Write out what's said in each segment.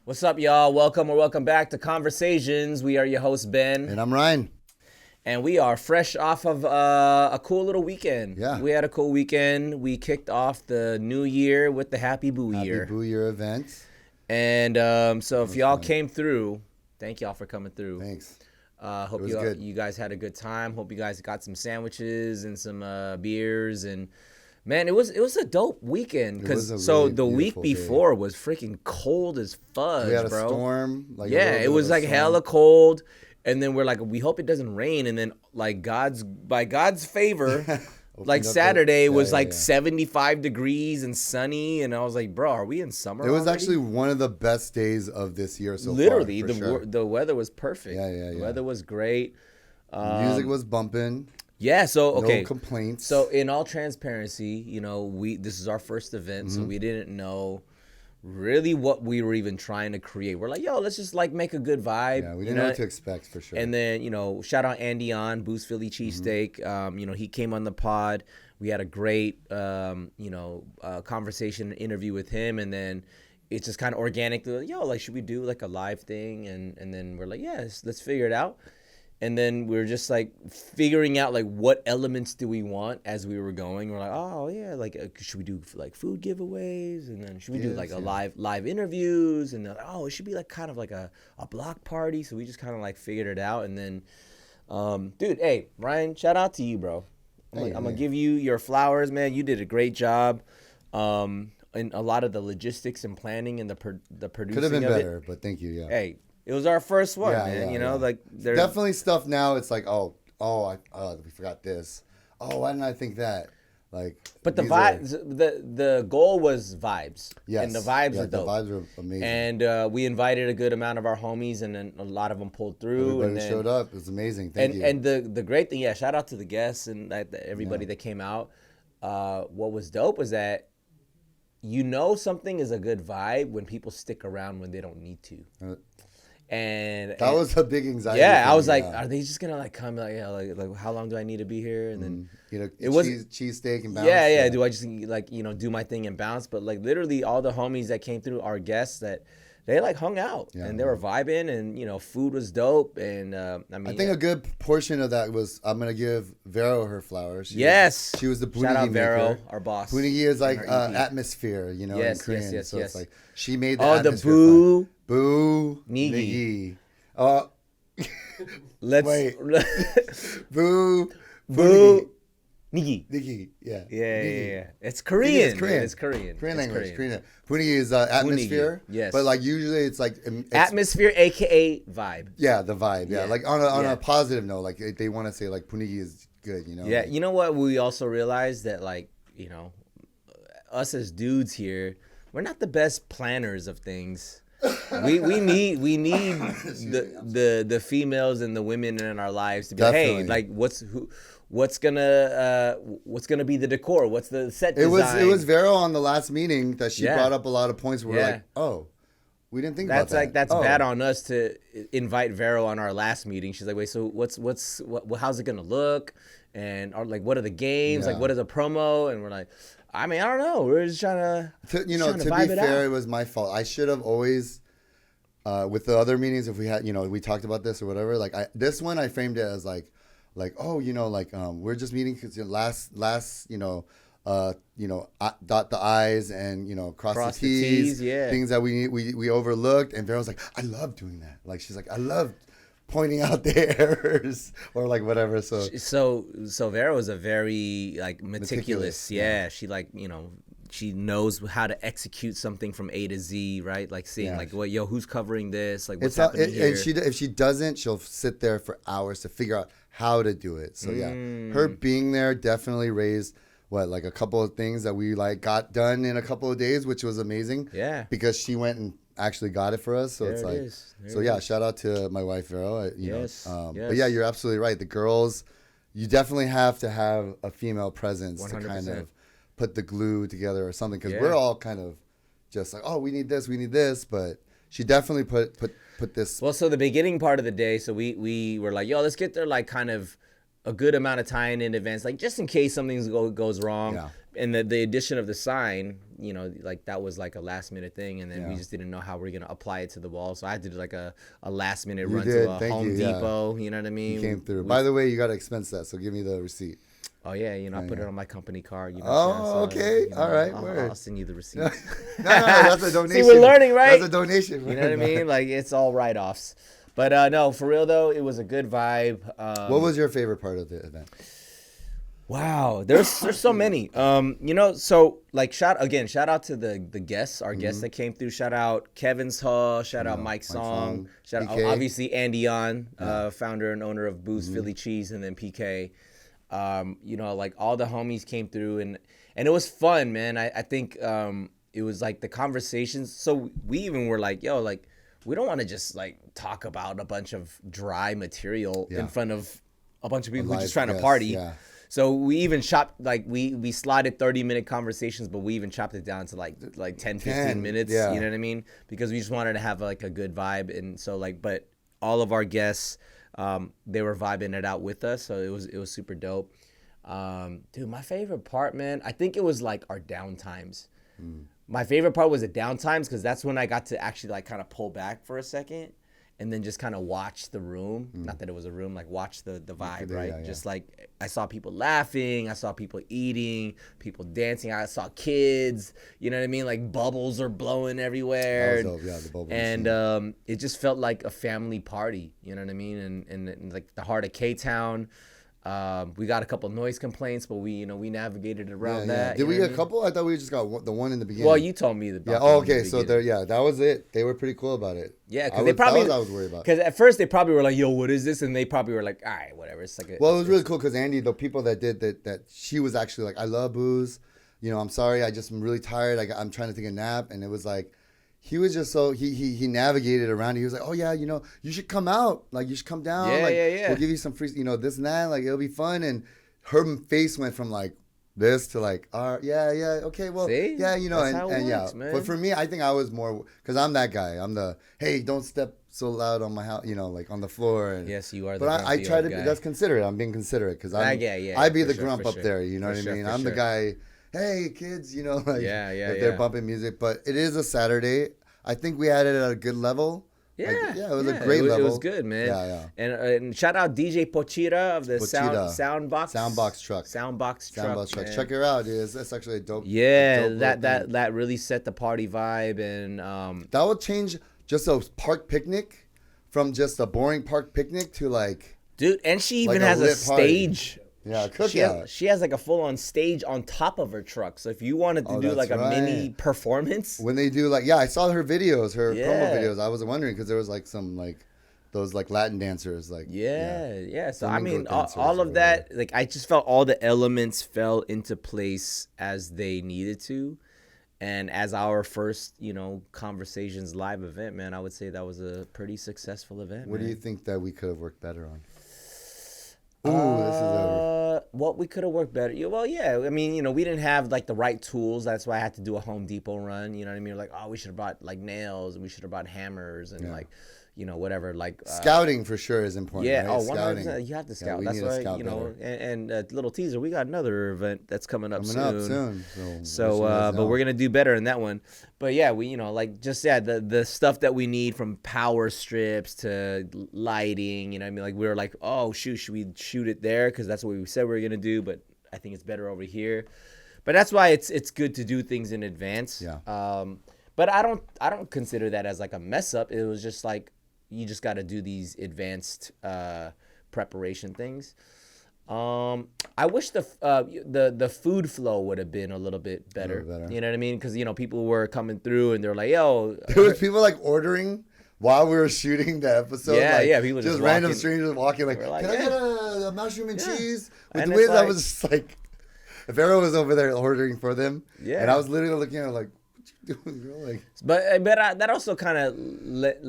What's up, y'all? Welcome back to Conversations. We are your host, Ben. And I'm Ryan. And we are fresh off of a cool little weekend. Yeah. We had a cool weekend. We kicked off the new year with the Happy Boo Year. Happy Boo Year event. And so if y'all came through, thank y'all for coming through. Thanks. Hope you guys had a good time. Hope you guys got some sandwiches and some beers. And man, it was a dope weekend. So the week before was freaking cold as fudge, we had a bro. Storm. It was like hella cold. And then we're like, we hope it doesn't rain. And then like by God's favor, like Saturday was 75 degrees and sunny. And I was like, bro, are we in summer? It was already? actually one of the best days of this year so Literally, far. the weather was perfect. Yeah. The weather was great. Music was bumping. Yeah, so okay. No complaints. So in all transparency, this is our first event, so we didn't know really what we were even trying to create. We're like, yo, let's just like make a good vibe. Yeah, we didn't know what to expect for sure. And then, shout out Andy on Boost Philly Cheesesteak. He came on the pod. We had a great conversation interview with him, and then it's just kind of organic. Yo, like, should we do like a live thing? And then we're like, yeah, let's figure it out. And then we were just like figuring out like what elements do we want as we were going. We're like, oh yeah, like should we do like food giveaways, and then should we do like a live interviews, and then it should be like kind of like a block party. So we just kind of like figured it out, and then, dude, hey Ryan, shout out to you, bro. I'm gonna give you your flowers, man. You did a great job. In a lot of the logistics and planning and the producing. Could have been of better, it. But thank you. Yeah. Hey. It was our first one, man. Like there's definitely stuff now. It's like, we forgot this. Oh, why didn't I think that? Like, but the vibes, the goal was vibes. Yes, and the vibes are dope. The vibes were amazing. And we invited a good amount of our homies, and then a lot of them pulled through. Everybody showed up. It was amazing. Thank you. And the great thing, shout out to the guests and everybody that came out. What was dope was that something is a good vibe when people stick around when they don't need to. And that was a big anxiety. Yeah, I was like, are they just gonna like come like how long do I need to be here? And then it was cheesesteak and bounce. Yeah. Do I just like do my thing and bounce? But like literally all the homies that came through, our guests, that they like hung out and they were vibing, and food was dope. And I think a good portion of that was, I'm gonna give Vero her flowers. She was the punigi shout out Vero, maker. our boss. Punigi is like atmosphere, in Korean. Yes. It's like she made the atmosphere. The Boo Nigi. Let's wait. Boo Nigi. Yeah. It's Korean. It's Korean language. Korean. Punigi is atmosphere. Punigi, yes. But like usually it's like atmosphere, aka vibe. Yeah, the vibe. Yeah. Like on a positive note, like they want to say like punigi is good. Yeah. You know what? We also realized that like us as dudes here, we're not the best planners of things. we need the females and the women in our lives to be Definitely. hey, like what's gonna be the decor, what's the set design. It was Vero on the last meeting that she brought up a lot of points where we're like, oh, we didn't think about that. That's bad on us to invite Vero on our last meeting. She's like, wait, so how's it gonna look, and like what are the games, like what is a promo? And we're like, I mean, I don't know. We're just trying to be fair, it was my fault. I should have always, with the other meetings, if we had, we talked about this or whatever. Like this one, I framed it as like, we're just meeting because last, dot the I's and cross the T's, things that we overlooked. And Vero's like, I love doing that. Like she's like, I love pointing out the errors or like whatever. So Vero is a very like meticulous. Yeah. She like, she knows how to execute something from A to Z, right? Like seeing like, who's covering this? Like what's happening here? And if she doesn't, she'll sit there for hours to figure out how to do it. So her being there definitely raised like a couple of things that we like got done in a couple of days, which was amazing. Yeah. Because she went and actually got it for us. So shout out to my wife Vero. Yes. But yeah, you're absolutely right. The girls, you definitely have to have a female presence 100%. To kind of put the glue together or something, because we're all kind of just like, we need this, but she definitely put this. Well, so the beginning part of the day, so we were like, let's get there like kind of a good amount of time in advance, like just in case something goes wrong. And the addition of the sign, you know, like that was like a last minute thing, and then we just didn't know how we are gonna apply it to the wall. So I had to do like a last minute run to a Home Depot. You know what I mean? You came through. By the way, you got to expense that, so give me the receipt. Oh yeah, you know, I put it on my company card. You know, oh, okay, you know, all right. I'll send you the receipt. no, that's a donation. See, we're learning, right? That's a donation. You know what I mean? Like it's all write-offs. But no, for real though, it was a good vibe. What was your favorite part of the event? Wow, there's so many. You know, so like shout out to the guests, our guests that came through. Shout out Kevin's Hall. Shout out Mike Song. Shout out obviously Andy On, founder and owner of Boo's Philly Cheese, and then PK. You know, like all the homies came through, and it was fun, man. I think it was like the conversations. So we even were like, yo, like we don't want to just like talk about a bunch of dry material in front of a bunch of people who are just trying to party. Yeah. So we even chopped, like we slotted 30-minute conversations, but we even chopped it down to like 10, 15 minutes. Yeah. You know what I mean? Because we just wanted to have like a good vibe. And so like, but all of our guests, they were vibing it out with us. So it was super dope. Dude, my favorite part, man, I think it was like our downtimes. My favorite part was the downtimes because that's when I got to actually like kind of pull back for a second and then just kind of watch the room. Not that it was a room, like watch the vibe, right? Yeah. Just like I saw people laughing, I saw people eating, people dancing, I saw kids, you know what I mean? Like bubbles are blowing everywhere. That was dope, yeah, the bubbles. And it just felt like a family party, you know what I mean? And like the heart of K-Town. We got a couple noise complaints, but we navigated around that. Did we get a couple? I thought we just got the one in the beginning. Well, you told me the. Yeah. Oh, okay. So there, that was it. They were pretty cool about it. Yeah, because they probably. I was worried about. Because at first they probably were like, "Yo, what is this?" And they probably were like, "All right, whatever." It's like. Well, it was really cool because Andy, the people that did that, she was actually like, "I love booze. You know, I'm sorry. I'm really tired. I'm trying to take a nap." And it was like. He was just so he navigated around. He was like, "Oh yeah, you know, you should come out. Like you should come down. We'll give you some free, you know, this and that. Like it'll be fun." And her face went from like this to like, okay, well, see? Yeah, you know, and works, yeah. Man. But for me, I think I was more because I'm that guy. I'm the hey, don't step so loud on my house, you know, like on the floor. And, yes, you are. But I try to be. That's considerate. I'm being considerate because I'd be the grump up there. You know what I mean? I'm the guy. Hey kids, you know, like if they're bumping music, but it is a Saturday. I think we had it at a good level. Yeah, like, it was a great level. It was good, man. Yeah. And shout out DJ Portira of the Soundbox Truck. Check her out, dude. That's actually a dope. Yeah, that really set the party vibe, and that will change just a park picnic from just a boring park picnic to like. Dude, and she even has a stage. Party. Yeah, cookout. She has like a full-on stage on top of her truck. So if you wanted to do like a mini performance. When they do like, I saw her videos, her promo videos. I was wondering because there was like some like those like Latin dancers. Like So I mean, all of that, like I just felt all the elements fell into place as they needed to. And as our first, Conversations live event, man, I would say that was a pretty successful event. What do you think that we could have worked better on? This is over. What we could have worked better. Well, yeah. I mean, we didn't have like the right tools. That's why I had to do a Home Depot run. You know what I mean? Like, we should have bought like nails, and we should have bought hammers, and like, whatever. Like scouting for sure is important. Yeah. Right? 100%. You have to scout. That's why and little teaser. We got another event that's coming up soon. So but we're gonna do better in that one. But yeah, we the stuff that we need from power strips to lighting. You know what I mean? Like we were like, oh shoot, should we shoot it there? Because that's what we said we were gonna do. But I think it's better over here. But that's why it's good to do things in advance. Yeah. But I don't consider that as like a mess up. It was just like. You just got to do these advanced preparation things. I wish the food flow would have been a little bit better. You know what I mean? Because people were coming through and they're like, "Yo." There was people like ordering while we were shooting the episode. Yeah. People just random strangers walking like, "Can I get a mushroom and cheese?" With and the whiz, I was just like, if everyone was over there ordering for them, and I was literally looking at it like. Like, but that also kind of led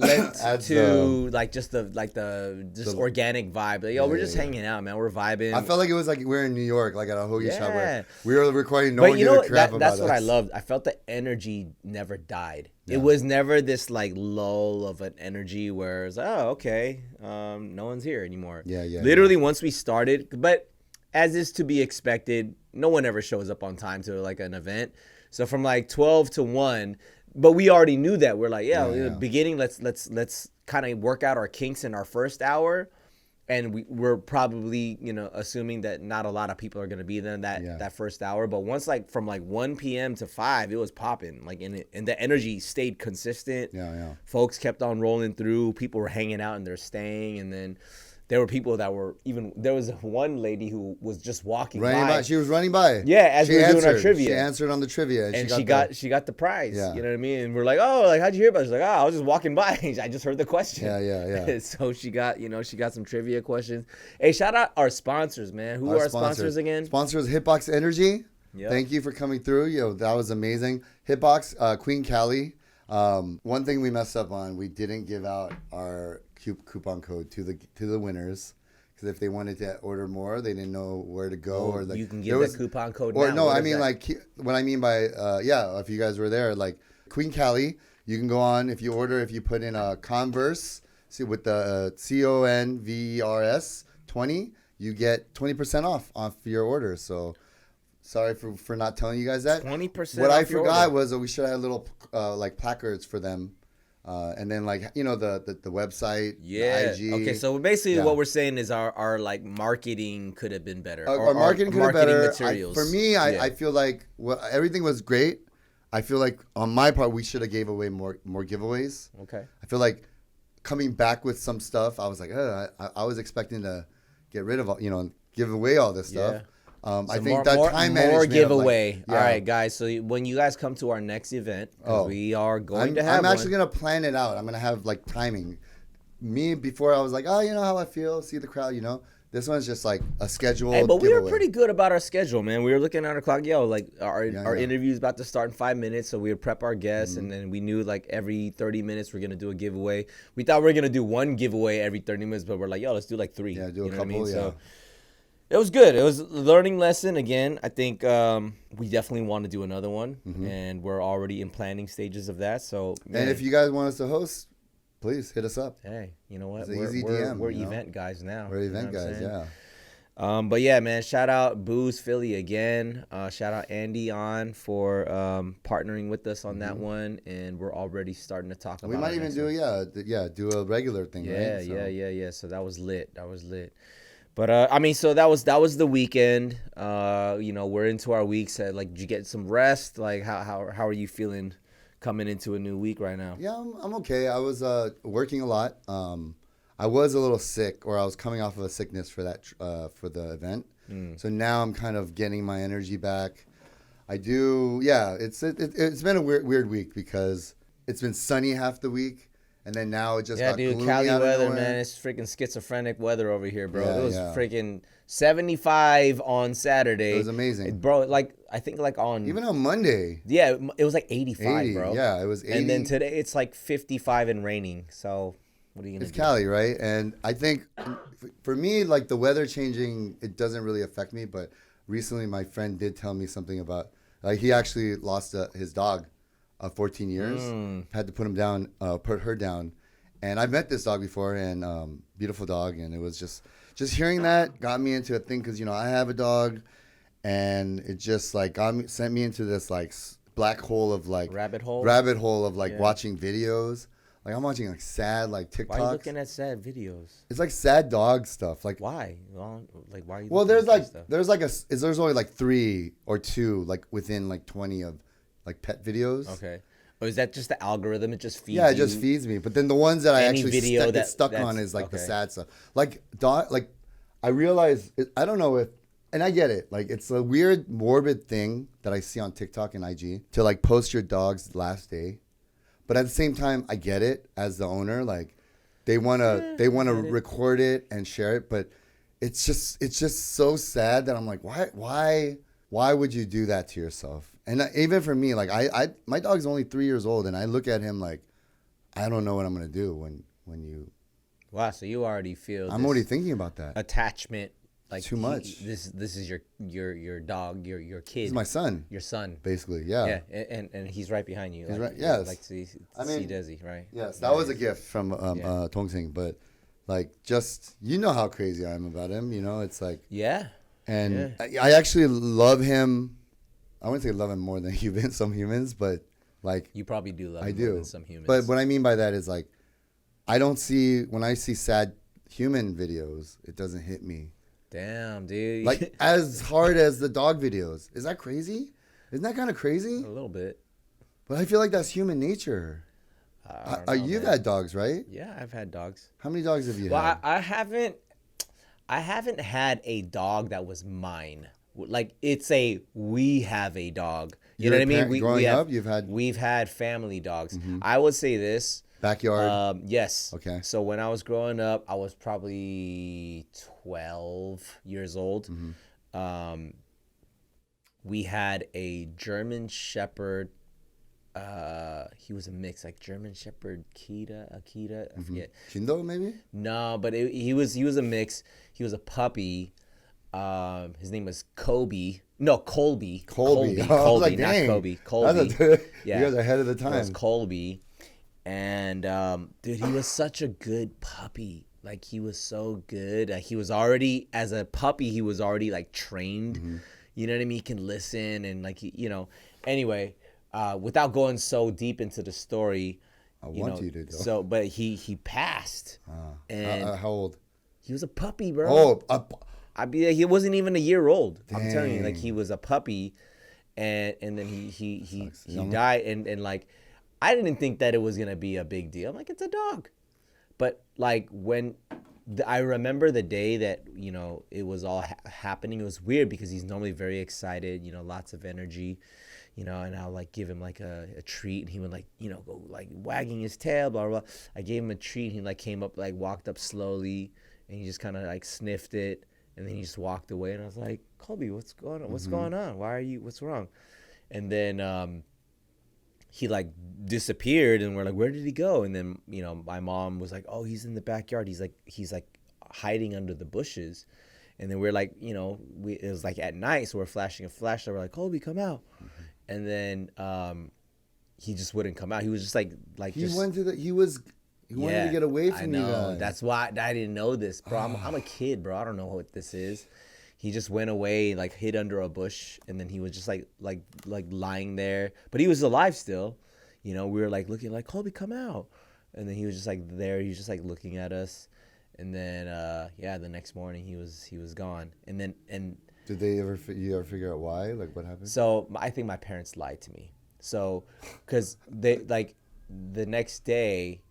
to like just the organic vibe. Like, we're just hanging out, man. We're vibing. I felt like it was like we're in New York, like at a hoagie shop where we were recording. No one gave a crap about us. That's what I loved. I felt the energy never died. Yeah. It was never this like lull of an energy where it's like, oh okay, no one's here anymore. Yeah. Literally once we started, but as is to be expected, no one ever shows up on time to like an event. So from like 12 to 1, but we already knew that. We're like, beginning, let's kind of work out our kinks in our first hour. And we're probably, assuming that not a lot of people are going to be there in that first hour. But once from 1 p.m. to 5, it was popping. And the energy stayed consistent. Yeah. Folks kept on rolling through. People were hanging out and they're staying. And then there were people that were there was one lady who was just walking by. She was running by. Yeah, as we were doing our trivia. She answered on the trivia. And she got the prize. Yeah. You know what I mean? And we're like, oh, how'd you hear about it? She's like, I was just walking by. I just heard the question. Yeah. So she got some trivia questions. Hey, shout out our sponsors, man. Who are our sponsors again? Sponsors, Hitbox Energy. Yep. Thank you for coming through. That was amazing. Hitbox, Queen Cali. One thing we messed up on, we didn't give out our coupon code to the winners, because if they wanted to order more, they didn't know where to go. Or you can give the coupon code now. Or no, I mean what I mean by if you guys were there, like Queen Cali, you can go on if you put in a Converse with the CONVERS 20, you get 20% off your order. So sorry for not telling you guys that. 20%. What I forgot was that we should have little placards for them. And then the website, the IG. Okay, so basically what we're saying is our marketing could have been better. Our marketing could have been better. Materials. I feel like everything was great. I feel like on my part we should have gave away more giveaways. Okay. I feel like coming back with some stuff, I was like, I was expecting to get rid of give away all this stuff. Yeah. I think that time management. More giveaway. All right, guys. So when you guys come to our next event, we are going to have I'm actually going to plan it out. I'm going to have timing. Me, before I was like, you know how I feel, see the crowd, This one's just like a scheduled Hey, but we giveaway. were pretty good about our schedule, man. We were looking at our clock. Our interview's about to start in 5 minutes, so we would prep our guests, and then we knew every 30 minutes we're going to do a giveaway. We thought we were going to do one giveaway every 30 minutes, but we're like, let's do 3. Yeah, do a couple, what I mean? So it was good. It was a learning lesson. Again, I think we definitely want to do another one, and we're already in planning stages of that. So, man. And if you guys want us to host, please hit us up. Hey, you know what? It's an easy DM. We're event guys now. We're event guys, yeah. But yeah, man, shout out Booze Philly again. Shout out Andy for partnering with us on that one, and we're already starting to talk about it. We might even do a regular thing, right? Yeah. So that was lit. But so that was the weekend. We're into our weeks. Did you get some rest? How are you feeling coming into a new week right now? Yeah, I'm okay. I was working a lot. I was a little sick, or I was coming off of a sickness for the event. So now I'm kind of getting my energy back. I do. Yeah, it's been a weird week because it's been sunny half the week. And then now it just got gloomy Cali out of weather, nowhere. man. It's freaking schizophrenic weather over here, bro. Yeah, it was freaking 75 on Saturday. It was amazing. Bro, I think on... Even on Monday. Yeah, it was 85, bro. Yeah, it was 80. And then today it's 55 and raining. So what are you going to do? It's Cali, right? And I think for me, the weather changing, it doesn't really affect me. But recently my friend did tell me something about... he actually lost his dog. 14 years, had to put her down, and I've met this dog before, and beautiful dog, and it was just hearing that got me into a thing because I have a dog, and it just sent me into this black hole of rabbit hole of watching videos. I'm watching sad TikToks. Why are you looking at sad videos? It's sad dog stuff. Why? Why are you? Well, there's only 3 or 2 within 20 of pet videos. Okay. Or is that just the algorithm? It just feeds you? Yeah, it just feeds me. But then the ones that I actually get stuck on is the sad stuff. I realize, I don't know if, and I get it. It's a weird, morbid thing that I see on TikTok and IG to post your dog's last day. But at the same time, I get it as the owner. They want to record it and share it. But it's just so sad that I'm like, why would you do that to yourself? And even for me, my dog's only 3 years old, and I look at him I don't know what I'm gonna do when you. Wow, so you already feel. I'm already thinking about that attachment. Too much. This is your dog, your kid. He's my son. Your son, basically. Yeah. Yeah, and he's right behind you. He's right. Yes. See Dezi, right? Yes, that was a gift from Tongsing, but just how crazy I am about him. It's yeah. And I actually love him. I wouldn't say love him more than some humans, but like You probably do love I him do. more than some humans. But what I mean by that is like when I see sad human videos, it doesn't hit me. Damn, dude. Like as hard as the dog videos. Is that crazy? Isn't that kind of crazy? A little bit. But I feel like that's human nature. You've had dogs, right? Yeah, I've had dogs. How many dogs have you Well, had? I haven't had a dog that was mine. Like we have a dog. You know what I mean? Growing up, we've had family dogs. I would say this. Backyard. Yes. Okay. So when I was growing up, I was probably 12 years old. We had a German Shepherd. He was a mix, like German Shepherd, Akita, I forget. Chindo, maybe? No, but he was a mix. He was a puppy. His name was Colby. No, Colby. Colby, not dang. Kobe. Colby. You guys are ahead of the time. It was Colby. And dude, he was such a good puppy. Like he was so good. He was already, as a puppy, he was already like trained. You know what I mean? He can listen and like Anyway, without going so deep into the story, I want you to though. So, but he passed. And how old? he was a puppy, bro. Oh, he wasn't even a year old. Dang. I'm telling you, like he was a puppy, and then he died, and like I didn't think that it was gonna be a big deal. I'm like, it's a dog, but like when I remember the day that it was all happening, it was weird because he's normally very excited, lots of energy, and I'll like give him like a treat, and he would like go like wagging his tail, blah blah blah. I gave him a treat, he like came up, like walked up slowly, and he just kind of like sniffed it. And then he just walked away, and I was like, Colby, what's going on? What's going on? What's wrong? And then he like disappeared, and we're like, where did he go? And then my mom was like, oh, he's in the backyard. He's like hiding under the bushes. And then we're like, it was like at night, so we're flashing a flashlight. We're like, Colby, come out. And then he just wouldn't come out. He was just like he wanted to get away from you guys. That's why I didn't know this, bro. I'm a kid, bro. I don't know what this is. He just went away, like hid under a bush, and then he was just like lying there. But he was alive still. We were like looking like, Colby, come out. And then he was just like there. He was just like looking at us. And then the next morning he was gone. And did you ever figure out why? Like what happened? So I think my parents lied to me. So because they like the next day.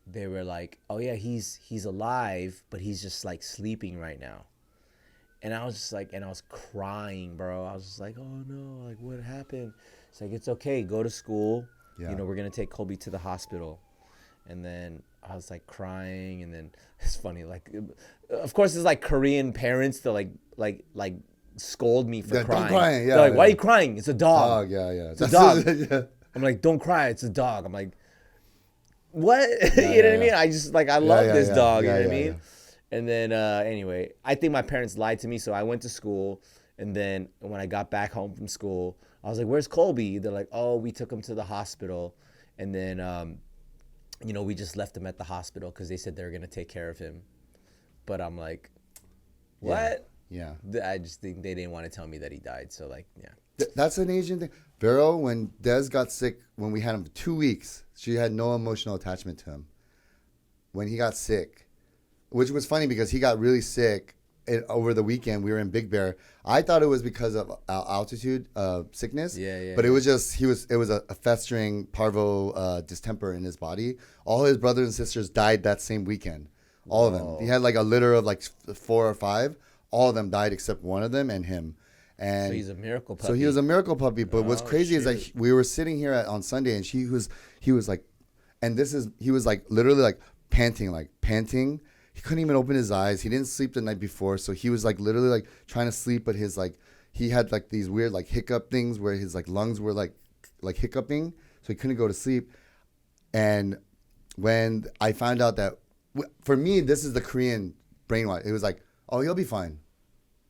They were like, oh yeah, he's alive, but he's just like sleeping right now. And I was just like, and I was crying, bro. I was just like, oh no, like what happened? It's like, it's okay, go to school. Yeah. We're gonna take Colby to the hospital. And then I was like crying, and then it's funny, like, of course it's like Korean parents to like scold me for crying. Don't cry. Yeah, they're like, why are you crying? It's a dog. Yeah. It's a dog. Yeah. I'm like, don't cry, it's a dog. I'm like, what? You know what I mean? I just like, I love this dog. You know what I mean? Yeah. And then anyway, I think my parents lied to me. So I went to school, and then when I got back home from school, I was like, where's Colby? They're like, oh, we took him to the hospital. And then, we just left him at the hospital because they said they were going to take care of him. But I'm like, what? Yeah. I just think they didn't want to tell me that he died. So like, yeah. That's an Asian thing. Vero, when Des got sick, when we had him for 2 weeks, she had no emotional attachment to him. When he got sick, which was funny because he got really sick over the weekend. We were in Big Bear. I thought it was because of altitude sickness. Yeah. But it was just it was a festering parvo distemper in his body. All his brothers and sisters died that same weekend. All of them. He had like a litter of like 4 or 5. All of them died except one of them and him. And so he's a miracle puppy. So he was a miracle puppy. But what's crazy is that we were sitting here on Sunday, and he was like, and he was like literally like panting. He couldn't even open his eyes. He didn't sleep the night before, so he was like literally like trying to sleep, but his like he had like these weird like hiccup things where his like lungs were like hiccuping, so he couldn't go to sleep. And when I found out that, for me, this is the Korean brainwash. It was like, oh, he'll be fine.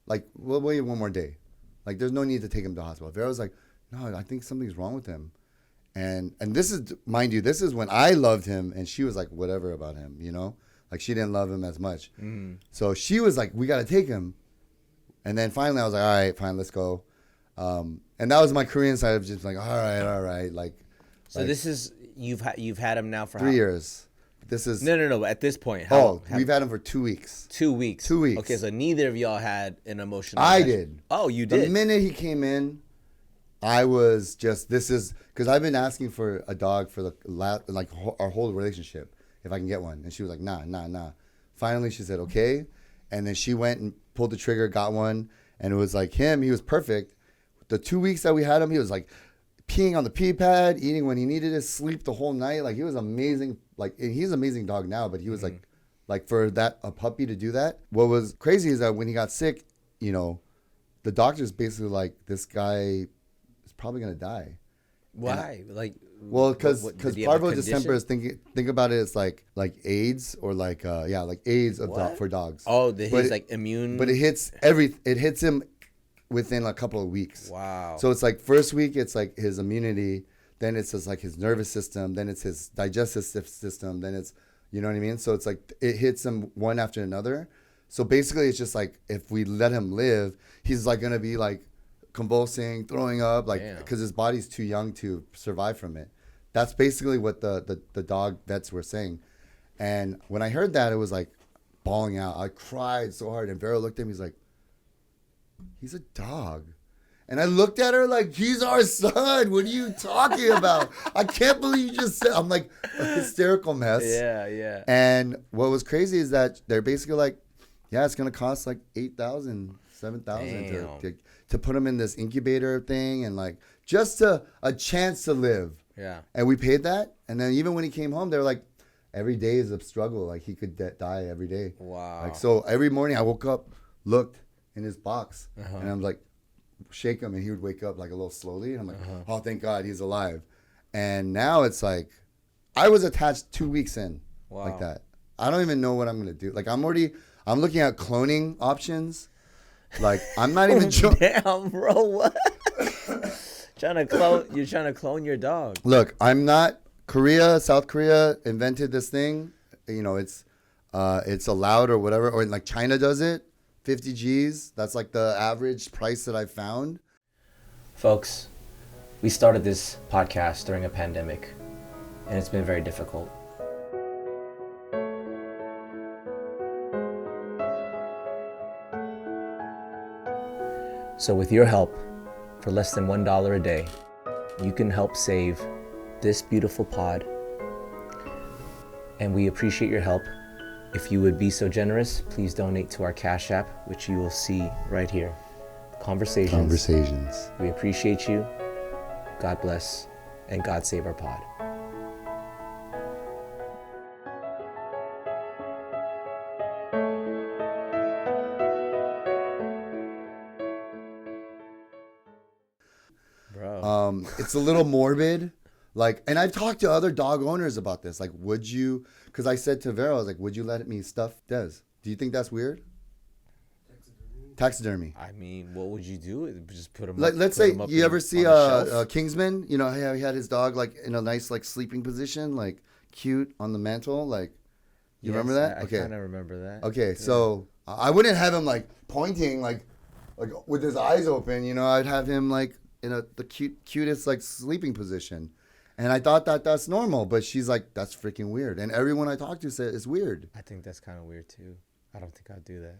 Like, we'll wait one more day. Like, there's no need to take him to the hospital. Vera was like, no, I think something's wrong with him. And this is, mind you, this is when I loved him, and she was like, whatever about him, Like, she didn't love him as much. So she was like, we got to take him. And then finally I was like, all right, fine, let's go. And that was my Korean side of just like, all right. So this is, you've had him now for 3 years. This is no. At this point, we've had him for 2 weeks. 2 weeks. 2 weeks. Okay, so neither of y'all had an emotional. I attachment. did. Oh, you did. The minute he came in, I was just because I've been asking for a dog for our whole relationship if I can get one, and she was like, nah. Finally, she said okay, and then she went and pulled the trigger, got one, and it was like him. He was perfect. The 2 weeks that we had him, he was like peeing on the pee pad, eating when he needed it, sleep the whole night. Like he was amazing. Like he's an amazing dog now, but he was like for a puppy to do that. What was crazy is that when he got sick, the doctors basically like, this guy is probably gonna die. Why? Because parvo distemper is think about it as like AIDS or like AIDS for dogs. Oh, he's like immune. But it hits him within a couple of weeks. Wow. So it's like first week it's like his immunity, then it's just like his nervous system, then it's his digestive system, then it's, you know what I mean? So it's like it hits him one after another. So basically it's just like if we let him live, he's like gonna be like convulsing, throwing up, like because his body's too young to survive from it. That's basically what the dog vets were saying. And when I heard that, it was like bawling out. I cried so hard, and Vero looked at me. He's like, he's a dog. And I looked at her like, he's our son. What are you talking about? I can't believe you just said. I'm like a hysterical mess. Yeah. And what was crazy is that they're basically like, yeah, it's gonna cost like $8,000, $7,000 to put him in this incubator thing, and like just a chance to live. Yeah. And we paid that. And then even when he came home, they were like, every day is a struggle. Like he could die every day. Wow. Like so every morning I woke up, looked in his box, and I'm like, shake him, and he would wake up like a little slowly, and I'm like, oh, thank God he's alive. And now it's like, I was attached 2 weeks in, like that. I don't even know what I'm gonna do. Like I'm looking at cloning options. Like I'm not even damn, bro, what? You're trying to clone your dog. Look, I'm not. South Korea invented this thing. It's allowed or whatever, or like China does it. 50 G's. That's like the average price that I found. Folks, we started this podcast during a pandemic, and it's been very difficult. So with your help, for less than $1 a day, you can help save this beautiful pod. And we appreciate your help. If you would be so generous, please donate to our Cash App, which you will see right here. Conversations. We appreciate you. God bless, and God save our pod. Bro. It's a little morbid. Like, and I've talked to other dog owners about this. Like, would you, because I said to Vero, I was like, would you let me stuff Dez? Do you think that's weird? Taxidermy. I mean, what would you do? Just put him. Let's say you ever see Kingsman? You know how he had his dog like in a nice like sleeping position, like cute on the mantle. Like, you remember that? I kind of remember that. Okay, so I wouldn't have him like pointing like with his eyes open. I'd have him like in the cutest like sleeping position. And I thought that's normal, but she's like, that's freaking weird. And everyone I talked to said it's weird. I think that's kind of weird too. I don't think I'd do that.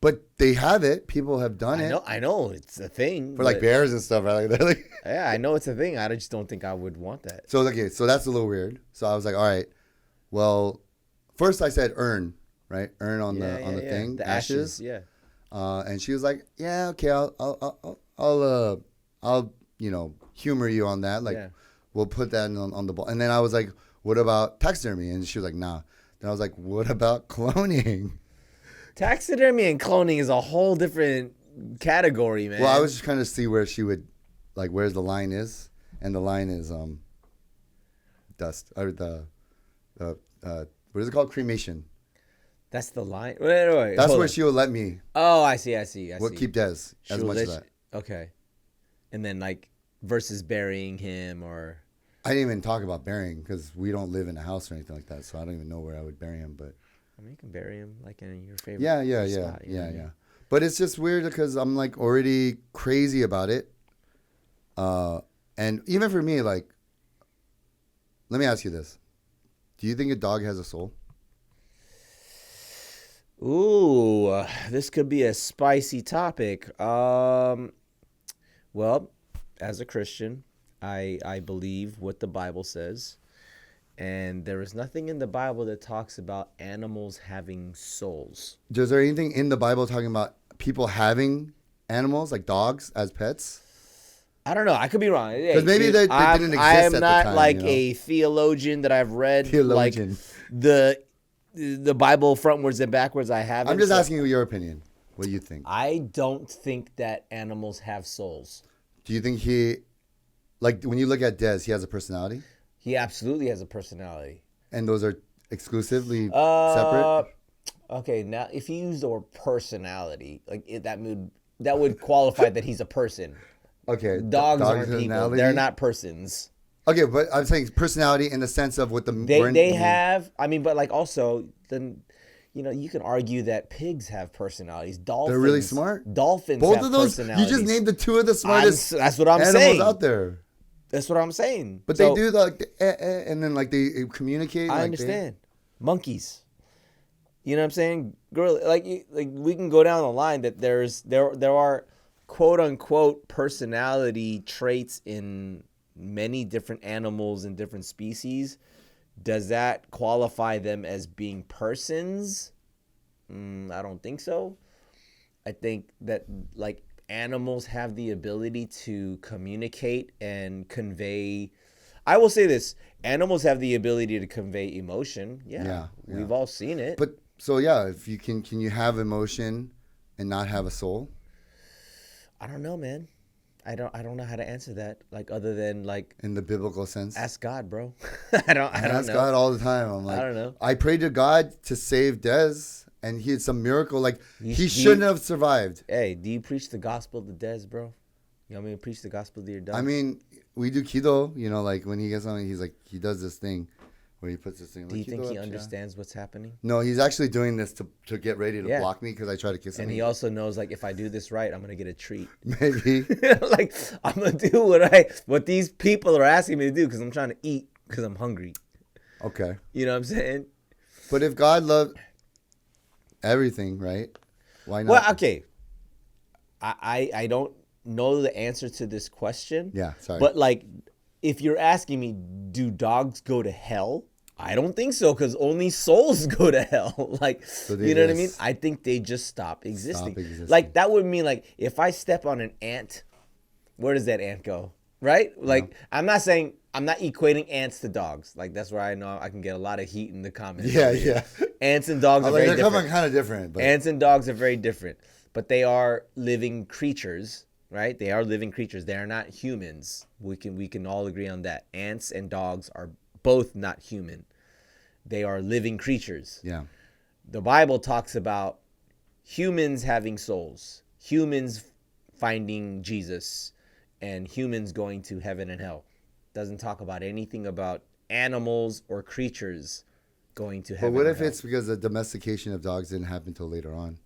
But they have it. People have done it. I know it's a thing. For like bears and stuff, right? Yeah, I know it's a thing. I just don't think I would want that. So that's a little weird. So I was like, all right, well, first I said urn, right? Urn on the thing, the ashes. Yeah. And she was like, yeah, okay, I'll humor you on that. Like, we'll put that on the ball. And then I was like, what about taxidermy? And she was like, nah. Then I was like, what about cloning? Taxidermy and cloning is a whole different category, man. Well, I was just trying to see where she would, like, where the line is. And the line is dust. Or what is it called? Cremation. That's the line? Wait. That's where she would let me. Oh, I see. We'll keep Dez as much as that. Okay. And then, like, versus burying him or... I didn't even talk about burying because we don't live in a house or anything like that, so I don't even know where I would bury him. But I mean, you can bury him like in your favorite yeah. spot. But it's just weird because I'm like already crazy about it. And even for me, like, let me ask you this. Do you think a dog has a soul? Ooh, this could be a spicy topic. Well, as a Christian, I believe what the Bible says, and there is nothing in the Bible that talks about animals having souls. Is there anything in the Bible talking about people having animals, like dogs, as pets? I don't know. I could be wrong. Because maybe they didn't exist I am at the not time, like you know? a theologian that I've read Theologian. like the Bible frontwards and backwards. I haven't. I'm just asking you your opinion. What do you think? I don't think that animals have souls. Do you think like when you look at Dez, he has a personality? He absolutely has a personality. And those are exclusively separate? Okay, now if you use the word personality, like that would qualify that he's a person. Okay. Dogs aren't people. They're not persons. Okay, but I'm saying personality in the sense of what they have. I mean, but like also then, you can argue that pigs have personalities. Dolphins. They're really smart. Dolphins. Both have of those. personalities. You just named the two of the smartest. That's what I'm animals saying. Out there. That's what I'm saying. But they do and then like they communicate. I understand. Monkeys. You know what I'm saying? Gorilla. Like we can go down the line that there are quote unquote personality traits in many different animals and different species. Does that qualify them as being persons? I don't think so. I think that like animals have the ability to communicate and convey. I will say this: animals have the ability to convey emotion. Yeah. We've all seen it. But so yeah, if you can you have emotion and not have a soul? I don't know, man. I don't know how to answer that. Like other than like in the biblical sense. Ask God, bro. I don't ask know. God all the time. I'm like, I don't know. I prayed to God to save Dez, and he had some miracle. Like he shouldn't have survived. Hey, do you preach the gospel to Dez, bro? You want me to preach the gospel to your dog? I mean, we do kido. Like when he gets on, he does this thing where he puts this thing. Do you think he understands what's happening? No, he's actually doing this to get ready to block me because I try to kiss him. And he also knows like if I do this right, I'm gonna get a treat. Maybe. Like I'm gonna do what these people are asking me to do because I'm trying to eat because I'm hungry. Okay. You know what I'm saying? But if God loved everything, right? Why not? Well, okay. I don't know the answer to this question. Yeah, sorry. But like, if you're asking me, do dogs go to hell? I don't think so, because only souls go to hell. Like, so you know what I mean? I think they just stop existing. Like, that would mean, like, if I step on an ant, where does that ant go? Right? Like, yeah. I'm not equating ants to dogs. Like, that's where I know I can get a lot of heat in the comments. Yeah. Ants and dogs are very different. They're kind of different. But... Ants and dogs are very different. But they are living creatures, right? They are living creatures. They are not humans. We can all agree on that. Ants and dogs are both not human. They are living creatures. Yeah. The Bible talks about humans having souls, humans finding Jesus, and humans going to heaven and hell. Doesn't talk about anything about animals or creatures going to heaven. But what if it's because the domestication of dogs didn't happen until later on?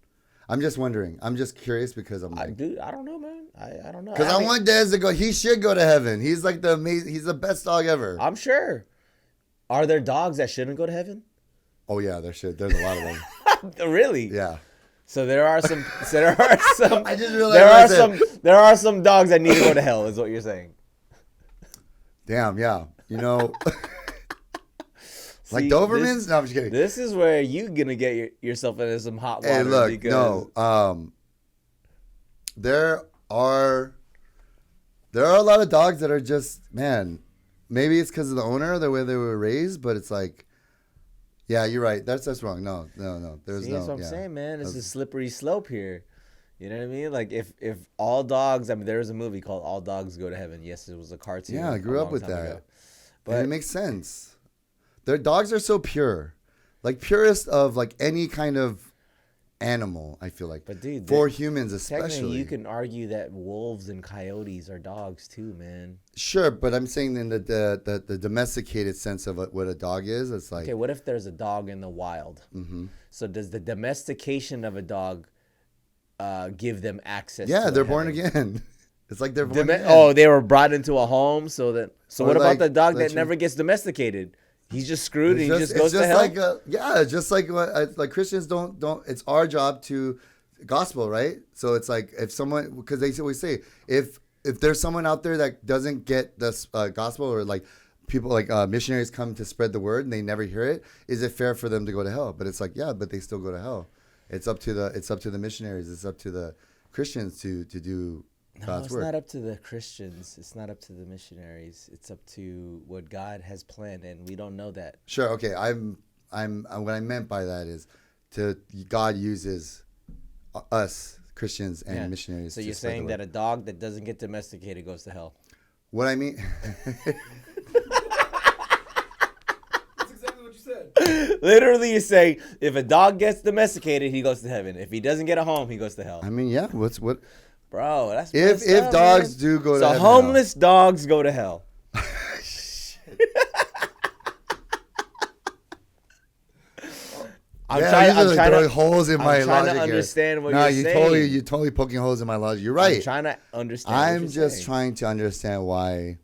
I'm just wondering. I'm just curious because I'm like, dude, I don't know, man. I don't know. Because I want Dez to go. He should go to heaven. He's like he's the best dog ever. I'm sure. Are there dogs that shouldn't go to heaven? Oh yeah, there should. There's a lot of them. Really? Yeah. So there are some. I just realized there are some dogs that need to go to hell. Is what you're saying? Damn. Yeah. Like Dobermans? No, I'm just kidding. This is where you're gonna get yourself into some hot water. Hey, look, because... no. There are a lot of dogs that are just, man. Maybe it's because of the owner, the way they were raised, but it's like, yeah, you're right. That's wrong. No. There's that's what I'm saying, man. It's a slippery slope here. You know what I mean? Like if all dogs, I mean, there was a movie called All Dogs Go to Heaven. Yes, it was a cartoon. Yeah, I grew up with that. But it makes sense. Their dogs are so pure, like purest of like any kind of animal. I feel like, but dude, for humans especially, technically you can argue that wolves and coyotes are dogs too, man. Sure, but I'm saying in the domesticated sense of what a dog is, it's like, okay, what if there's a dog in the wild? Mm-hmm. So does the domestication of a dog give them access. Yeah, to they're a born heaven. again. It's like they're born again. Oh, they were brought into a home. So Or what about like- the dog like that never gets domesticated? He's just screwed and he just it's goes to just hell. like just like like Christians don't. It's our job to gospel, right? So it's like if someone, because they always say if there's someone out there that doesn't get this gospel, or like people like missionaries come to spread the word and they never hear it, is it fair for them to go to hell? But it's like, yeah, but they still go to hell. It's up to the missionaries. It's up to the Christians to do God's it's word. not up to the Christians. It's not up to the missionaries. It's up to what God has planned, and we don't know that. Sure. Okay. I'm. What I meant by that is, God uses us Christians and missionaries. So to you're spread the saying word. that a dog that doesn't get domesticated goes to hell? What I mean. That's exactly what you said. Literally, you say if a dog gets domesticated, he goes to heaven. If he doesn't get a home, he goes to hell. I mean, yeah. What? Bro, that's If messed up, dogs man. do go to so heaven, homeless dogs go to hell. I'm you're trying throwing to holes in my I'm trying logic to here. understand what No, you're saying. you're totally poking holes in my logic. You're right. I'm trying to understand. I'm what you're just saying. trying to understand why,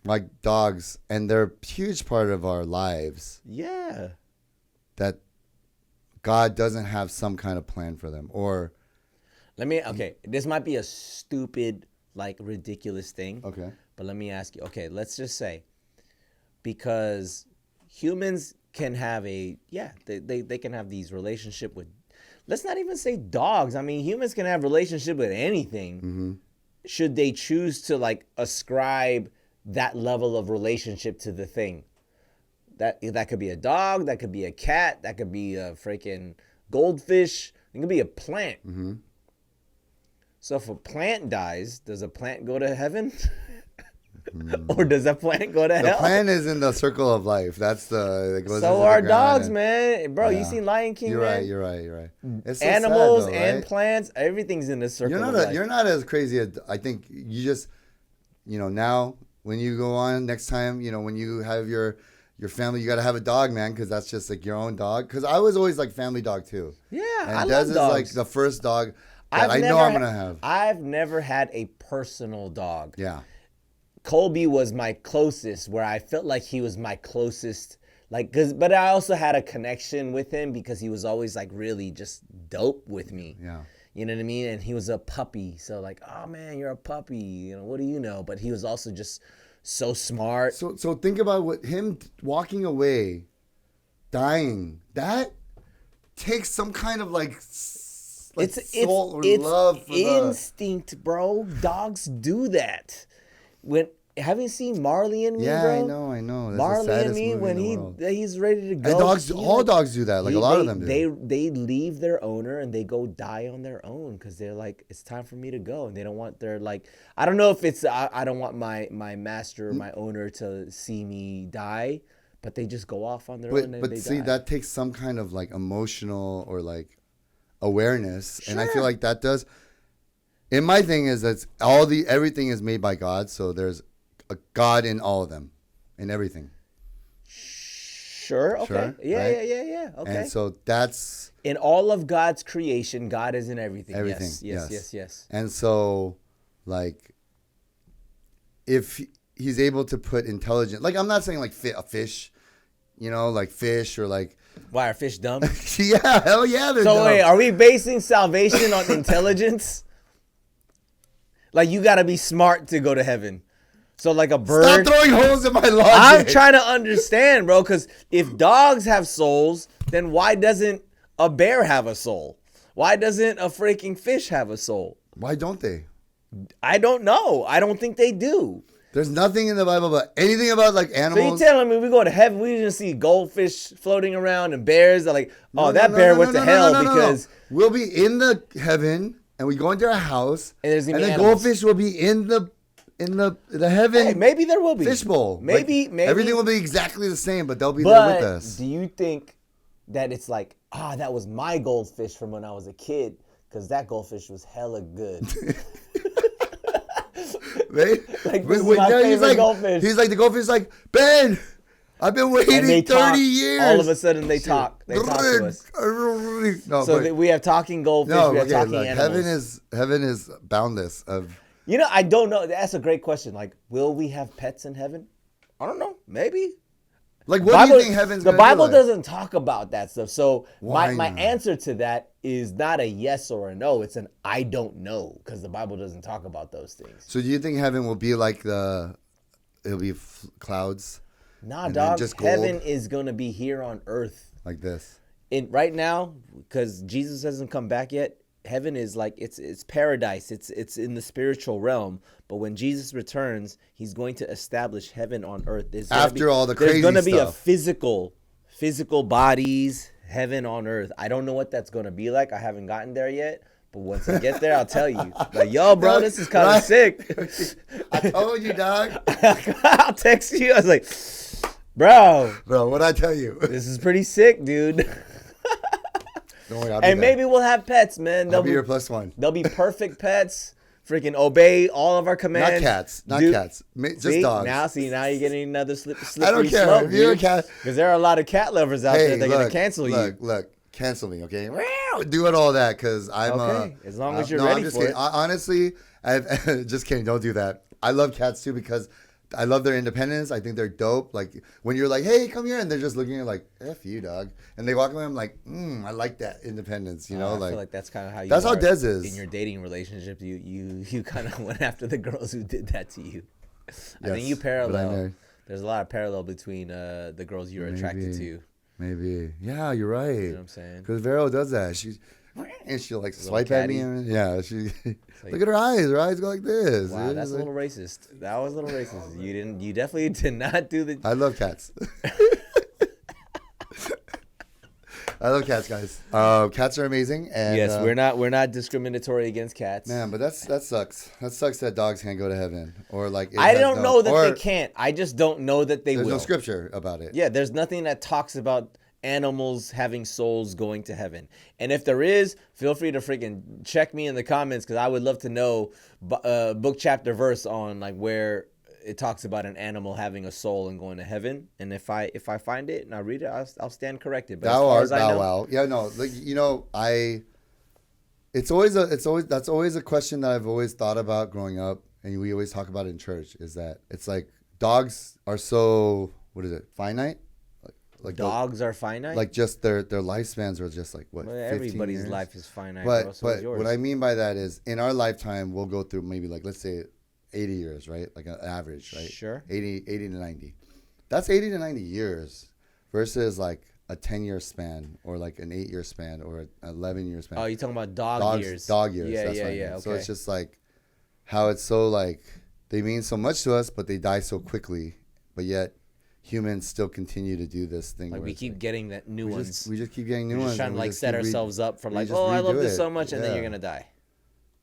like dogs, and they're a huge part of our lives, Yeah. that God doesn't have some kind of plan for them, or Okay, this might be a stupid, like ridiculous thing. okay, But let me ask you. Okay, let's just say, because humans can have they can have these relationship with, let's not even say dogs. I mean, humans can have relationship with anything. Mm-hmm. Should they choose to like ascribe that level of relationship to the thing? That could be a dog, that could be a cat, that could be a freaking goldfish, it could be a plant. Mm-hmm. So if a plant dies, does a plant go to heaven? Or does a plant go to The hell? plan is in the circle of life. That's that goes So into are the ground dogs, and- man. Bro, Yeah. you seen Lion King, You're man? right. You're right. It's so Animals sad, though, and right? plants, everything's in the circle You're of not life. you're not as crazy as I think. You just now when you go on next time, when you have your family, you got to have a dog, man, because that's just like your own dog. Because I was always like family dog too. Yeah, And I Dez love is dogs. like the first dog that I know I'm gonna have. I've never had a personal dog. Yeah. Colby was my closest, where I felt like he was my closest, but I also had a connection with him because he was always like really just dope with me. Yeah. You know what I mean? And he was a puppy. So like, oh man, you're a puppy. What do you know? But he was also just so smart. So think about what him walking away, dying. That takes some kind of like soul or love for instinct, bro. Dogs do that. Haven't you seen Marley and Me, Yeah, bro? I know. That's Marley the and saddest Me, movie when in the world. he's ready to go. And dogs, he, all like, dogs do that. Like a lot of them do. They leave their owner and they go die on their own because they're like, it's time for me to go, and they don't want their like. I don't know if it's I don't want my master, my owner to see me die, but they just go off on their own and But they see, die. that takes some kind of like emotional or like awareness, and I Sure. feel like that does. And my thing is that everything is made by God, so there's a God in all of them, in everything. Sure. Okay. Sure, Yeah. right? Yeah. Okay. And so that's In all of God's creation, God is in everything. everything. Yes. And so, like, if he's able to put intelligent, like I'm not saying like a fish, like fish or like, Why are fish dumb? yeah, hell yeah, they're So dumb. wait, are we basing salvation on intelligence? Like you gotta be smart to go to heaven. So like a bird. Stop throwing holes in my logic. I'm trying to understand, bro, because if dogs have souls, then why doesn't a bear have a soul? Why doesn't a freaking fish have a soul? Why don't they? I don't know. I don't think they do. There's nothing in the Bible about anything about like So animals. you telling me we go to heaven, we just see goldfish floating around and bears are like, oh, that bear went to hell because we'll be in the heaven and we go into a house And there's gonna be the animals. goldfish will be in the heaven hey, maybe there will be fishbowl. Maybe everything will be exactly the same, but they'll be there with But us. do you think that it's like, that was my goldfish from when I was a kid Right? because that goldfish was hella good. Like, this is my favorite goldfish. He's like the goldfish is like, Ben, I've been And waiting they 30 talk. years. All of a sudden, they Shit. talk. They talk to us. No, So but, we have talking goldfish. no, we have okay, talking look, animals. heaven is boundless of. You know, I don't know. That's a great question. Like, will we have pets in heaven? I don't know. Maybe. Like, what do you think heaven's The gonna be Bible like? doesn't talk about that stuff. So Why my not? answer to that is not a yes or a no. It's an I don't know, because the Bible doesn't talk about those things. So do you think heaven will be like it'll be clouds Nah, and then dog. just gold? Heaven is gonna be here on earth. like this? Right now, because Jesus hasn't come back yet. Heaven is like it's paradise. It's in the spiritual realm. But when Jesus returns, he's going to establish heaven on earth. After all the crazy there's going to be a stuff. physical bodies, heaven on earth. I don't know what that's going to be like. I haven't gotten there yet. But once I get there, I'll tell you. Like, yo, bro, this is kind of sick. I told you, dog. I'll text you. I was like, bro, What'd I tell you? this is pretty sick, dude. Don't worry, I'll be And there. maybe we'll have pets, man. I'll be your plus one. They'll be perfect pets. Obey all of our commands. Not cats. Just See? dogs. Now you're getting another slippery I don't care. slope, If you're a dude. cat- Because there are a lot of cat lovers out there. They're gonna cancel you. Look, cancel me, okay? Do it all that because I'm. Okay, as long as you're no, ready I'm just for kidding. it. Honestly, just kidding. Don't do that. I love cats too because I love their independence. I think they're dope. Like when you're like, "Hey, come here," and they're just looking at you like, "F you, dog," and they walk away. I'm like, I like that independence. You know, I feel like that's kind of how you. that's how are Dez is. in your dating relationship. You kind of went after the girls who did that to you. I think you but I parallel. know. There's a lot of parallel between the girls you're attracted to. Maybe. Yeah, you're right. You know what I'm saying? Because Vero does that. She'll like swipe at me. catty. And, yeah, like- look at her eyes. Her eyes go like this. Wow, dude. that's a Like- little racist. That was a little racist. You definitely did not do the. I love cats. I love cats, guys. Cats are amazing. And, Yes, we're not discriminatory against cats. Man, but that sucks. That sucks that dogs can't go to heaven or like. I don't know that they can't. I just don't know that they There's will. no scripture about it. Yeah, there's nothing that talks about animals having souls going to heaven. And if there is, feel free to freaking check me in the comments, because I would love to know book, chapter, verse on like where it talks about an animal having a soul and going to heaven. And if I find it and I read it, I'll stand corrected. But as far as I know, wow. Yeah, no, like, that's always a question that I've always thought about growing up, and we always talk about it in church, is that it's like dogs are so, what is it, finite? Like dogs are finite. like just their lifespans are just like what, Well, 15 everybody's years? life is finite, bro, so is yours. what I mean by that is in our lifetime we'll go through maybe like, let's say 80 years, right? Like an average, right? Sure. 80 to 90. That's 80 to 90 years versus like a 10-year span or like an 8-year span or an 11-year span. Oh, you're talking about dog years. Dog years. Yeah, that's yeah, what I mean. yeah. So Okay. it's just like how it's so like they mean so much to us, but they die so quickly. But yet humans still continue to do this thing. Like where we it's keep like, getting that new ones. we just keep getting new We're ones. just trying and to we like just set keep ourselves up for we like, just oh, I love redo this it. so much, and then Yeah. you're gonna die.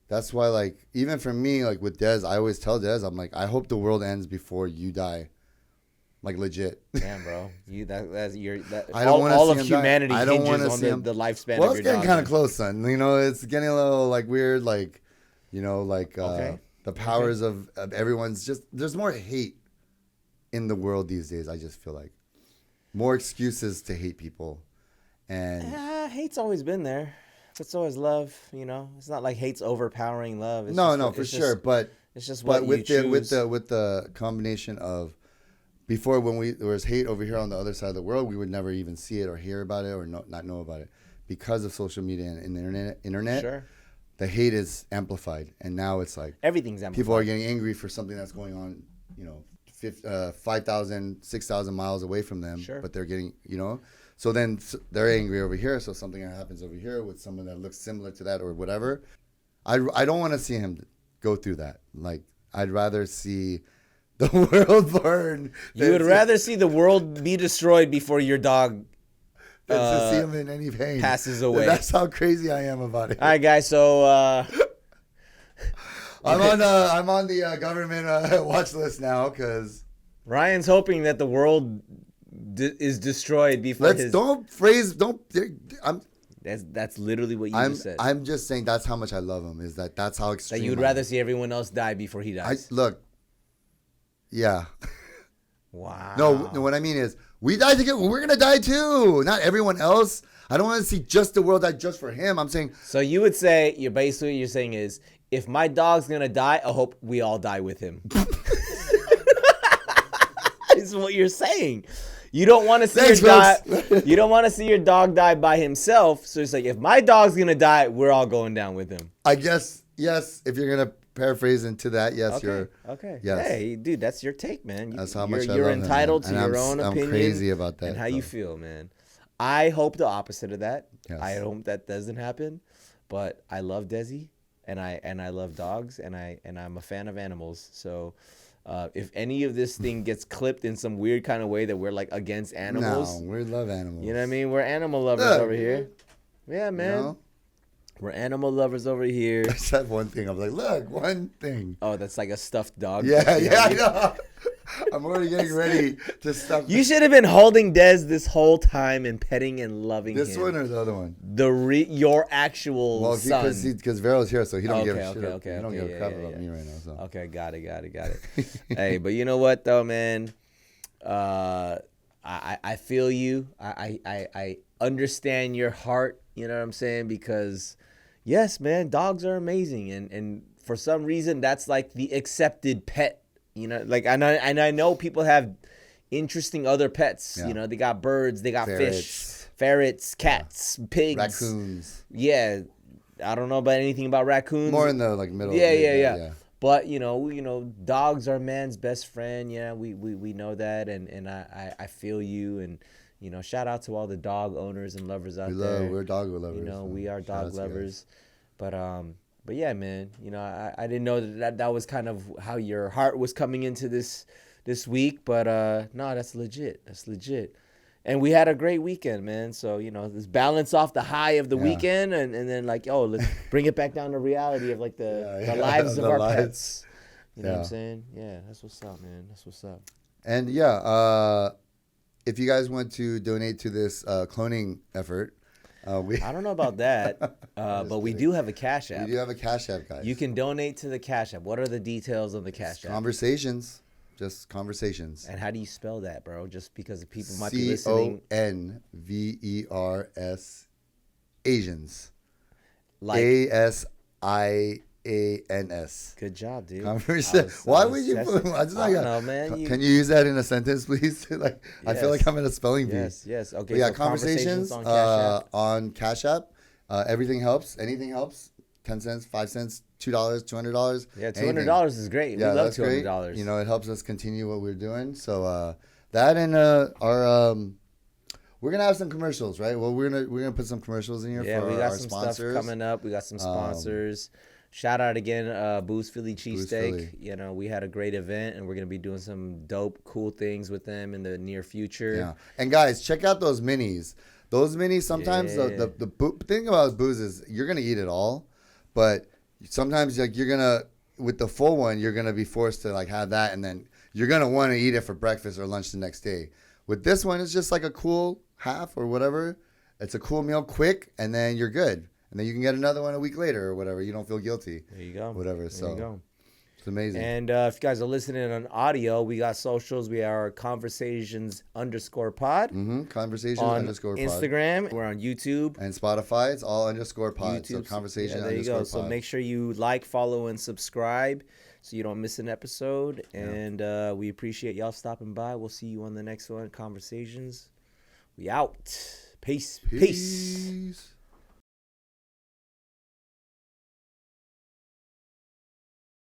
That's why, like, even for me, like with Dez, I always tell Dez, I'm like, I hope the world ends before you die. Like legit. Damn, bro, that's your that. I don't wanna all see of him die. humanity I don't wanna hinges on see him- the lifespan Well, of it's your getting dog. kind of close, son. You know, it's getting a little like weird, like, Okay. the powers of everyone's just, there's more hate in the world these days. I just feel like more excuses to hate people. And Hate's always been there. It's always love. You know, it's not like hate's overpowering love. It's no, just, for it's sure. Just, But it's just what with you the with choose. with the combination of before when there was hate over here on the other side of the world, we would never even see it or hear about it or not know about it because of social media and the internet. Sure. The hate is amplified, and now it's like Everything's amplified. people are getting angry for something that's going on, 5,000, 6,000 miles away from them. Sure. But they're getting, so then they're angry over here. So something that happens over here with someone that looks similar to that or whatever. I don't want to see him go through that. Like, I'd rather see the world burn. You would rather see the world be destroyed before your dog than to see him in any pain. passes away. That's how crazy I am about it. All right, guys. So I'm on the government watch list now because Ryan's hoping that the world is destroyed before his. That's literally what you just said. I'm just saying that's how much I love him. That's how extreme. That you would rather see everyone else die before he dies. Look. Yeah. Wow. No, what I mean is we die together. We're gonna die too. Not everyone else. I don't want to see just the world die just for him. I'm saying So you would say what you're saying is, if my dog's gonna die, I hope we all die with him. Is what you're saying. You don't want to see Thanks, your dog. folks. You don't want to see your dog die by himself. So it's like, if my dog's gonna die, we're all going down with him. I guess yes. If you're gonna paraphrase into that, yes, Okay. you're. Okay. Yes. Hey, dude, that's your take, man. That's how much I you're love him, entitled man. to And your I'm own I'm opinion. crazy about that. And how you though. feel, man. I hope the opposite of that. Yes. I hope that doesn't happen. But I love Dezi, and I love dogs, and I'm a fan of animals. So if any of this thing gets clipped in some weird kind of way that we're like against animals, No, we love animals. you know what I mean? We're animal lovers Look, over here. Yeah, man. You know? We're animal lovers over here. I said one thing. I was like, look, one thing. Oh, that's like a stuffed dog. Yeah, You know yeah, what I mean? know. I'm already getting ready to stop. You should have been holding Dez this whole time and petting and loving This him. one or the other one? Your actual Well, son. because Vero's here, so he don't give a Okay, shit. okay, he don't okay, give a yeah, crap yeah, about yeah. me right now. So Okay, got it. Hey, but you know what though, man? I feel you. I understand your heart. You know what I'm saying? Because yes, man, dogs are amazing, and for some reason that's like the accepted pet. You know, like I know people have interesting other pets. Yeah. You know, they got birds, they got fish, ferrets, cats, pigs, raccoons. Yeah, I don't know about anything about raccoons. More in the like middle. Yeah. But you know, dogs are man's best friend. Yeah, we know that, and I feel you, and you know, shout out to all the dog owners and lovers out there. We're dog lovers. You know, so we are shout out dog to you lovers. But yeah, man, you know, I didn't know that was kind of how your heart was coming into this week, but no, that's legit. And we had a great weekend, man. So, you know, let's balance off the high of the weekend and then like, oh, let's bring it back down to reality of like the lives of the our lives. pets. You know what I'm Yeah. saying? Yeah, that's what's up, man. That's what's up. And if you guys want to donate to this cloning effort, we I don't know about that, but we do have a Cash App. we do have a Cash App, guys. You can donate to the Cash App. What are the details on the Cash App? Conversations, just conversations. And how do you spell that, bro? Just because people might be listening. CONVERS Asians. Like, ASIANS. good job, dude. Why would you put? I don't know, man. Can you use that in a sentence, please? Like, I feel Yes. like I'm in a spelling bee. Yes. Okay. But yeah, so conversations on Cash App. on Cash App. Everything helps. Anything helps. 10 cents, 5 cents, $2, $200. Yeah, anything. $200 is great. Yeah, we love that's great. $200. You know, it helps us continue what we're doing. So that and our we're gonna have some commercials, right? Well, we're gonna put some commercials in here yeah, for we got our some sponsors. stuff coming up. We got some sponsors. Shout out again, Booze Philly Philly. Cheesesteak. You know, we had a great event, and we're gonna be doing some dope, cool things with them in the near future. Yeah, and guys, check out those minis. Those minis sometimes Yeah. the thing about booze is you're gonna eat it all, but sometimes like you're gonna with the full one you're gonna be forced to like have that, and then you're gonna want to eat it for breakfast or lunch the next day. With this one, it's just like a cool half or whatever. It's a cool meal, quick, and then you're good. And then you can get another one a week later or whatever. You don't feel guilty. There you go. Whatever. There So you go. it's amazing. And if you guys are listening on audio, we got socials. We are Conversations_pod Conversations on _pod. Instagram. We're on YouTube. And Spotify, it's all _pod. So YouTube. conversation Yeah, there you go. _pod. So make sure you like, follow, and subscribe so you don't miss an episode. And we appreciate y'all stopping by. We'll see you on the next one. Conversations. We out. Peace. Peace. Peace.